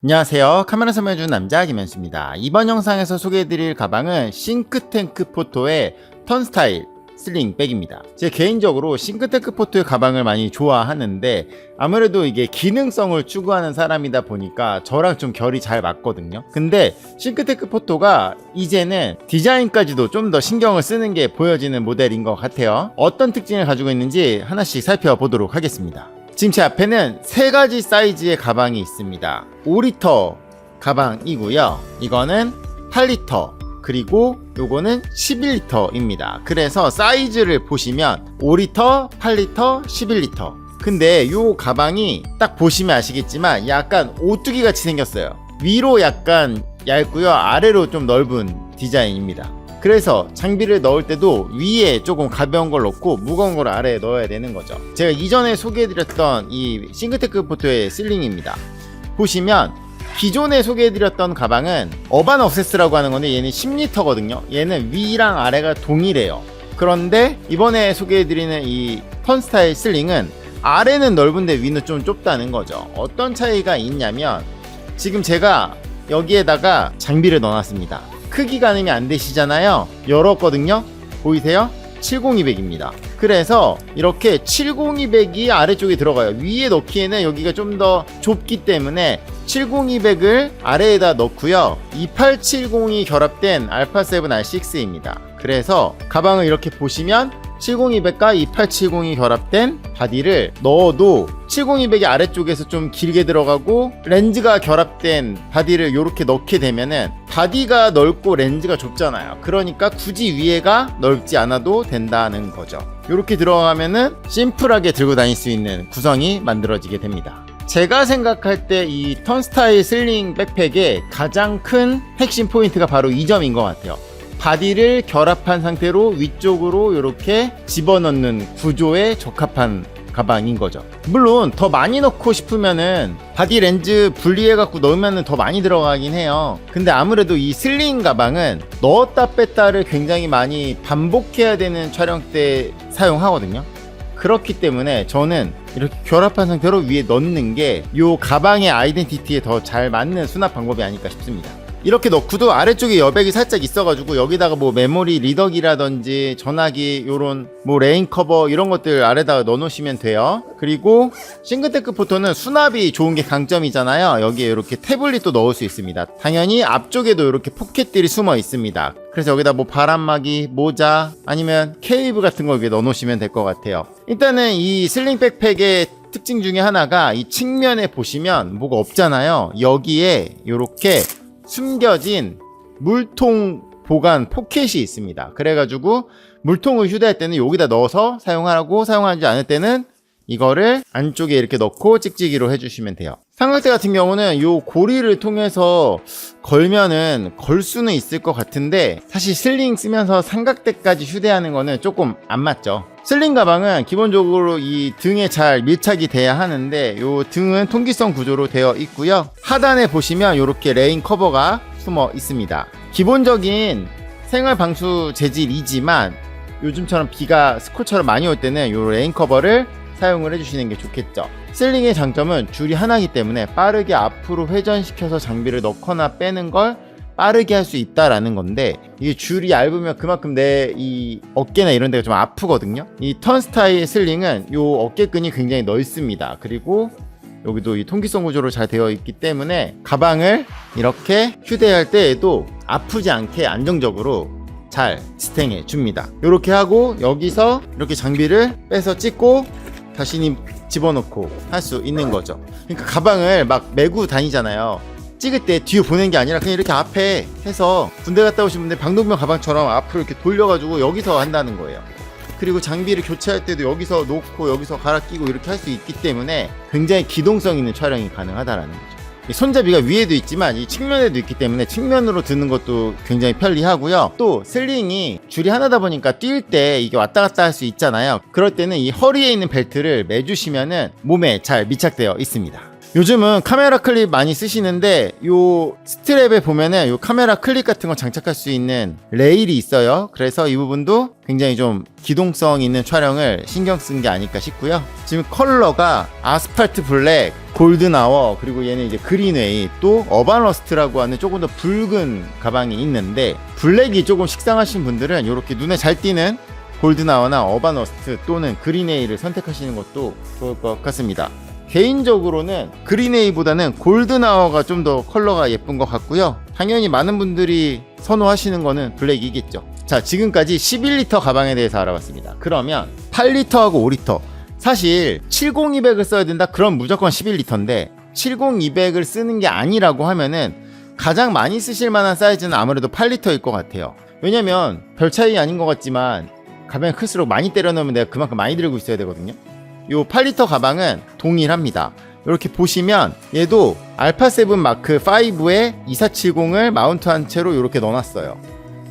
안녕하세요. 카메라 설명해주는 남자 김현수입니다. 이번 영상에서 소개해드릴 가방은 싱크탱크 포토의 턴스타일 슬링백입니다. 제 개인적으로 싱크탱크 포토의 가방을 많이 좋아하는데 아무래도 이게 기능성을 추구하는 사람이다 보니까 저랑 좀 결이 잘 맞거든요. 근데 싱크탱크 포토가 이제는 디자인까지도 좀 더 신경을 쓰는 게 보여지는 모델인 것 같아요. 어떤 특징을 가지고 있는지 하나씩 살펴보도록 하겠습니다. 지금 제 앞에는 세 가지 사이즈의 가방이 있습니다. 5리터 가방이고요. 이거는 8리터, 그리고 요거는 11리터입니다. 그래서 사이즈를 보시면 5리터, 8리터, 11리터. 근데 요 가방이 딱 보시면 아시겠지만 약간 오뚜기 같이 생겼어요. 위로 약간 얇고요, 아래로 좀 넓은 디자인입니다. 그래서 장비를 넣을 때도 위에 조금 가벼운 걸 넣고 무거운 걸 아래에 넣어야 되는 거죠. 제가 이전에 소개해드렸던 이 싱크탱크 포토의 슬링입니다. 보시면 기존에 소개해드렸던 가방은 어반 억세스라고 하는 건데 얘는 10리터거든요. 얘는 위랑 아래가 동일해요. 그런데 이번에 소개해드리는 이 턴스타일 슬링은 아래는 넓은데 위는 좀 좁다는 거죠. 어떤 차이가 있냐면 지금 제가 여기에다가 장비를 넣어놨습니다. 크기 가늠이 안 되시잖아요. 열었거든요. 보이세요? 70200입니다. 그래서 이렇게 70200이 아래쪽에 들어가요. 위에 넣기에는 여기가 좀 더 좁기 때문에 70200을 아래에다 넣고요. 2870이 결합된 알파7 R6입니다. 그래서 가방을 이렇게 보시면 70200과 2870이 결합된 바디를 넣어도 70200이 아래쪽에서 좀 길게 들어가고 렌즈가 결합된 바디를 이렇게 넣게 되면은 바디가 넓고 렌즈가 좁잖아요. 그러니까 굳이 위에가 넓지 않아도 된다는 거죠. 이렇게 들어가면은 심플하게 들고 다닐 수 있는 구성이 만들어지게 됩니다. 제가 생각할 때 이 턴스타일 슬링 백팩의 가장 큰 핵심 포인트가 바로 이 점인 것 같아요. 바디를 결합한 상태로 위쪽으로 이렇게 집어넣는 구조에 적합한 가방인 거죠. 물론 더 많이 넣고 싶으면은 바디 렌즈 분리해 갖고 넣으면 더 많이 들어가긴 해요. 근데 아무래도 이 슬링 가방은 넣었다 뺐다를 굉장히 많이 반복해야 되는 촬영 때 사용하거든요. 그렇기 때문에 저는 이렇게 결합한 상태로 위에 넣는 게 이 가방의 아이덴티티에 더 잘 맞는 수납 방법이 아닐까 싶습니다. 이렇게 넣고도 아래쪽에 여백이 살짝 있어가지고 여기다가 뭐 메모리 리더기라든지 전화기, 요런 뭐 레인 커버 이런 것들 아래다가 넣어 놓으시면 돼요. 그리고 싱크탱크 포토는 수납이 좋은 게 강점이잖아요. 여기에 이렇게 태블릿도 넣을 수 있습니다. 당연히 앞쪽에도 이렇게 포켓들이 숨어 있습니다. 그래서 여기다 뭐 바람막이, 모자, 아니면 케이블 같은 거 위에 넣어 놓으시면 될 것 같아요. 일단은 이 슬링 백팩의 특징 중에 하나가 이 측면에 보시면 뭐가 없잖아요. 여기에 이렇게 숨겨진 물통 보관 포켓이 있습니다. 그래가지고 물통을 휴대할 때는 여기다 넣어서 사용하고, 사용하지 않을 때는 이거를 안쪽에 이렇게 넣고 찍찍이로 해주시면 돼요. 삼각대 같은 경우는 이 고리를 통해서 걸면은 걸 수는 있을 것 같은데 사실 슬링 쓰면서 삼각대까지 휴대하는 거는 조금 안 맞죠. 슬링 가방은 기본적으로 이 등에 잘 밀착이 돼야 하는데 이 등은 통기성 구조로 되어 있고요. 하단에 보시면 이렇게 레인 커버가 숨어 있습니다. 기본적인 생활 방수 재질이지만 요즘처럼 비가 스콜처럼 많이 올 때는 이 레인 커버를 사용을 해주시는 게 좋겠죠. 슬링의 장점은 줄이 하나이기 때문에 빠르게 앞으로 회전시켜서 장비를 넣거나 빼는 걸 빠르게 할 수 있다라는 건데, 이게 줄이 얇으면 그만큼 내 이 어깨나 이런 데가 좀 아프거든요. 이 턴스타일 슬링은 이 어깨끈이 굉장히 넓습니다. 그리고 여기도 이 통기성 구조로 잘 되어 있기 때문에 가방을 이렇게 휴대할 때에도 아프지 않게 안정적으로 잘 지탱해 줍니다. 이렇게 하고 여기서 이렇게 장비를 빼서 찍고 다시 집어넣고 할 수 있는 거죠. 그러니까 가방을 막 메고 다니잖아요. 찍을 때 뒤로 보내는 게 아니라 그냥 이렇게 앞에 해서 군대 갔다 오신 분들 방독면 가방처럼 앞으로 이렇게 돌려가지고 여기서 한다는 거예요. 그리고 장비를 교체할 때도 여기서 놓고 여기서 갈아 끼고 이렇게 할 수 있기 때문에 굉장히 기동성 있는 촬영이 가능하다라는 거죠. 손잡이가 위에도 있지만 이 측면에도 있기 때문에 측면으로 드는 것도 굉장히 편리하고요. 또 슬링이 줄이 하나다 보니까 뛸 때 이게 왔다 갔다 할 수 있잖아요. 그럴 때는 이 허리에 있는 벨트를 매주시면은 몸에 잘 밀착되어 있습니다. 요즘은 카메라 클립 많이 쓰시는데 요 스트랩에 보면은 요 카메라 클립 같은 거 장착할 수 있는 레일이 있어요. 그래서 이 부분도 굉장히 좀 기동성 있는 촬영을 신경 쓴 게 아닐까 싶고요. 지금 컬러가 아스팔트 블랙, 골든 아워, 그리고 얘는 이제 그린웨이, 또 어반 러스트라고 하는 조금 더 붉은 가방이 있는데, 블랙이 조금 식상하신 분들은 이렇게 눈에 잘 띄는 골든 아워나 어반 러스트 또는 그린웨이를 선택하시는 것도 좋을 것 같습니다. 개인적으로는 그린웨이보다는 골든아워가 좀 더 컬러가 예쁜 것 같고요. 당연히 많은 분들이 선호하시는 거는 블랙이겠죠. 자, 지금까지 11리터 가방에 대해서 알아봤습니다. 그러면 8리터하고 5리터, 사실 70200을 써야 된다? 그럼 무조건 11리터인데 70200을 쓰는 게 아니라고 하면은 가장 많이 쓰실 만한 사이즈는 아무래도 8리터일 것 같아요. 왜냐면 별 차이 아닌 것 같지만 가방이 클수록 많이 때려 넣으면 내가 그만큼 많이 들고 있어야 되거든요. 요 8리터 가방은 동일합니다. 이렇게 보시면 얘도 알파7 마크 5에 2470을 마운트한 채로 이렇게 넣어놨어요.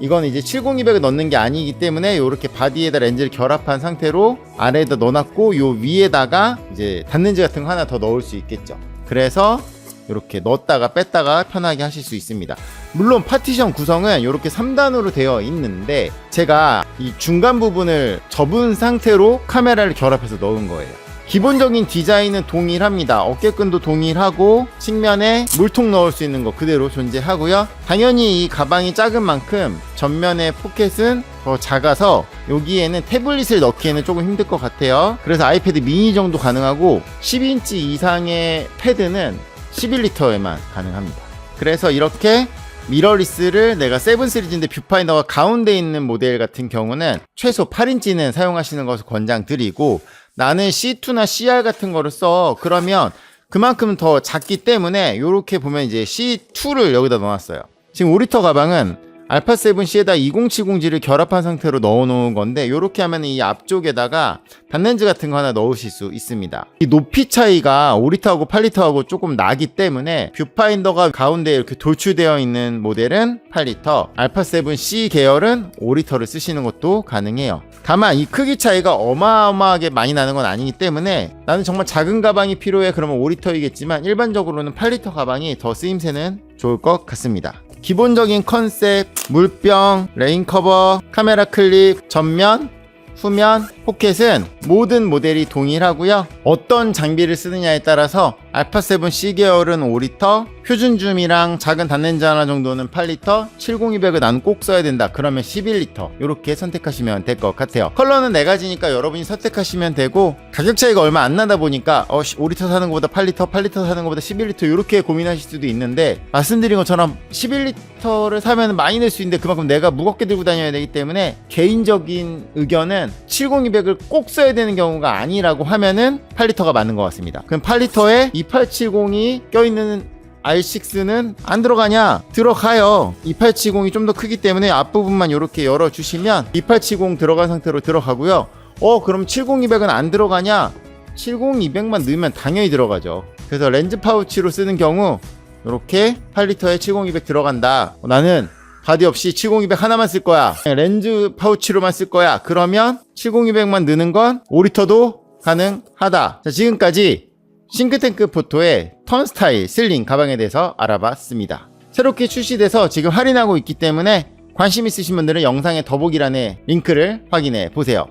이건 이제 70200을 넣는 게 아니기 때문에 이렇게 바디에다 렌즈를 결합한 상태로 아래에다 넣어놨고, 요 위에다가 이제 닫는지 같은 거 하나 더 넣을 수 있겠죠. 그래서 이렇게 넣었다가 뺐다가 편하게 하실 수 있습니다. 물론 파티션 구성은 이렇게 3단으로 되어 있는데 제가 이 중간 부분을 접은 상태로 카메라를 결합해서 넣은 거예요. 기본적인 디자인은 동일합니다. 어깨끈도 동일하고 측면에 물통 넣을 수 있는 거 그대로 존재하고요. 당연히 이 가방이 작은 만큼 전면의 포켓은 더 작아서 여기에는 태블릿을 넣기에는 조금 힘들 것 같아요. 그래서 아이패드 미니 정도 가능하고 10인치 이상의 패드는 11리터에만 가능합니다. 그래서 이렇게 미러리스를 내가 7 시리즈인데 뷰파인더가 가운데 있는 모델 같은 경우는 최소 8인치는 사용하시는 것을 권장드리고, 나는 C2나 CR 같은 거를 써. 그러면 그만큼 더 작기 때문에 이렇게 보면 이제 C2를 여기다 넣어놨어요. 지금 5리터 가방은 알파7C에다 2070G를 결합한 상태로 넣어놓은 건데, 이렇게 하면 이 앞쪽에다가 단렌즈 같은 거 하나 넣으실 수 있습니다. 이 높이 차이가 5리터하고 8리터하고 조금 나기 때문에 뷰파인더가 가운데 이렇게 돌출되어 있는 모델은 8리터, 알파7C 계열은 5리터를 쓰시는 것도 가능해요. 다만 이 크기 차이가 어마어마하게 많이 나는 건 아니기 때문에 나는 정말 작은 가방이 필요해 그러면 5리터이겠지만 일반적으로는 8리터 가방이 더 쓰임새는 좋을 것 같습니다. 기본적인 컨셉, 물병, 레인커버, 카메라 클립, 전면, 후면, 포켓은 모든 모델이 동일하고요. 어떤 장비를 쓰느냐에 따라서 알파7C 계열은 5리터, 표준 줌이랑 작은 단렌즈 하나 정도는 8리터, 70200은 난 꼭 써야 된다 그러면 11리터, 이렇게 선택하시면 될 것 같아요. 컬러는 4가지니까 여러분이 선택하시면 되고, 가격 차이가 얼마 안 나다 보니까 5리터 사는 것보다 8리터, 8리터 사는 것보다 11리터 이렇게 고민하실 수도 있는데, 말씀드린 것처럼 11리터를 사면 많이 낼 수 있는데 그만큼 내가 무겁게 들고 다녀야 되기 때문에 개인적인 의견은 70200을 꼭 써야 되는 경우가 아니라고 하면은 8리터가 맞는 것 같습니다. 그럼 8리터에 2870이 껴있는 R6는 안 들어가냐? 들어가요. 2870이 좀 더 크기 때문에 앞부분만 이렇게 열어주시면 2870 들어간 상태로 들어가고요. 그럼 70200은 안 들어가냐? 70200만 넣으면 당연히 들어가죠. 그래서 렌즈 파우치로 쓰는 경우 이렇게 8리터에 70200 들어간다. 나는 바디 없이 70200 하나만 쓸 거야. 렌즈 파우치로만 쓸 거야. 그러면 70200만 넣는 건 5리터도 가능하다. 자, 지금까지 싱크탱크 포토의 턴스타일 슬링 가방에 대해서 알아봤습니다. 새롭게 출시돼서 지금 할인하고 있기 때문에 관심 있으신 분들은 영상의 더보기란에 링크를 확인해 보세요.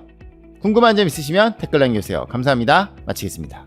궁금한 점 있으시면 댓글 남겨주세요. 감사합니다. 마치겠습니다.